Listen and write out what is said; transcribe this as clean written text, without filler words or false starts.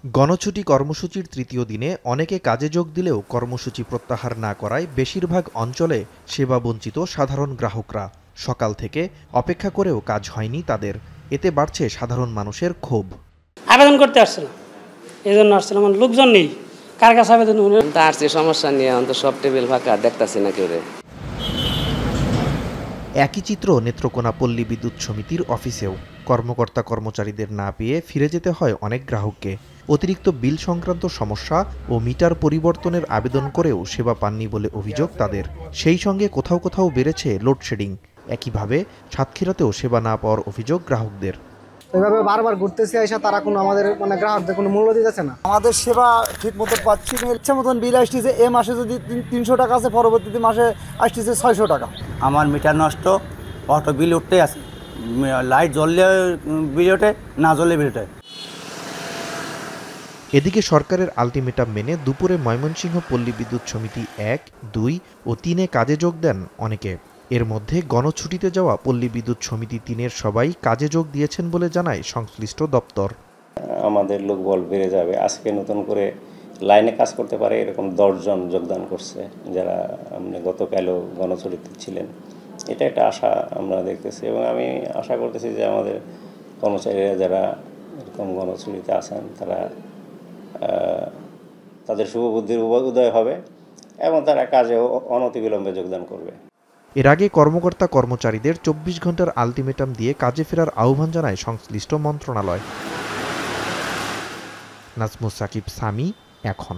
গণছুটি কর্মসূচির তৃতীয় দিনে অনেকে কাজে যোগ দিলেও কর্মসূচি প্রত্যাহার না করায় বেশিরভাগ অঞ্চলে সেবাবঞ্চিত সাধারণ গ্রাহকরা। সকাল থেকে অপেক্ষা করেও কাজ হয়নি তাদের। এতে বাড়ছে সাধারণ মানুষের ক্ষোভ। আবেদন করতে আসছিলাম, এই জন্য আসছিলাম, লোকজন নেই, কার কাছে আবেদন আসছে সমস্যা নিয়ে সব টেবিল ফাঁকা, দেখতাছি না কেউ। একই চিত্র নেত্রকোনা পল্লী বিদ্যুৎ সমিতির অফিসেও। কর্মকর্তা কর্মচারীদের না পেয়ে ফিরে যেতে হয় অনেক গ্রাহককে। অতিরিক্ত বিল সংক্রান্ত সমস্যা ও মিটার পরিবর্তনের আবেদন করেও সেবা পাননি বলে অভিযোগ তাদের। সেই সঙ্গে কোথাও কোথাও বেড়েছে লোডশেডিং। একইভাবে সাতক্ষীরাতেও সেবা না পাওয়ার অভিযোগ গ্রাহকদের। এভাবে বারবার ঘুরতেছি, আইসা তারা কোনো আমাদের গ্রাহকদের কোনো মূল্য দিতেছে না। আমাদের সেবা ঠিক মতো পাচ্ছি না। ইচ্ছা মতন বিল আসতেছে, এ মাসে যদি 300 টাকা আছে, পরবর্তীতে মাসে আসতেছে 600 টাকা। আমার মিটার নষ্ট, অটো বিল উঠতেই আছে। লাইট জ্বললে বিল ওঠে, না জ্বললে বিল ওঠে। এদিকে সরকারের আলটিমেটাম মেনে দুপুরে ময়মনসিংহ পল্লী বিদ্যুৎ সমিতি 1, 2 ও 3-এ কাজে যোগ দেন অনেকে। এর মধ্যে গণছুটিতে যাওয়া পল্লী বিদ্যুৎ সমিতি 3-এর সবাই কাজে যোগ দিয়েছেন বলে জানায় সংশ্লিষ্ট দপ্তর। আমাদের লোকবল বেড়ে যাবে। আজকে নতুন করে লাইনে কাজ করতে পারে এরকম 10 জন যোগদান করছে, যারা গতকালও গণছুটিতে ছিলেন। এটা একটা আশা আমরা দেখতেছি, এবং আমি আশা করতেছি যে আমাদের কর্মচারীরা যারা এরকম গণছুটিতে আছেন তারা তাদের শুভবুদ্ধির উদয় হবে এবং তারা কাজে অনতিবিলম্বে যোগদান করবে। এর আগে কর্মকর্তা কর্মচারীদের 24 ঘন্টার আলটিমেটাম দিয়ে কাজে ফেরার আহ্বান জানায় সংশ্লিষ্ট মন্ত্রণালয়। নাজমুস সাকিব, সামি, এখন।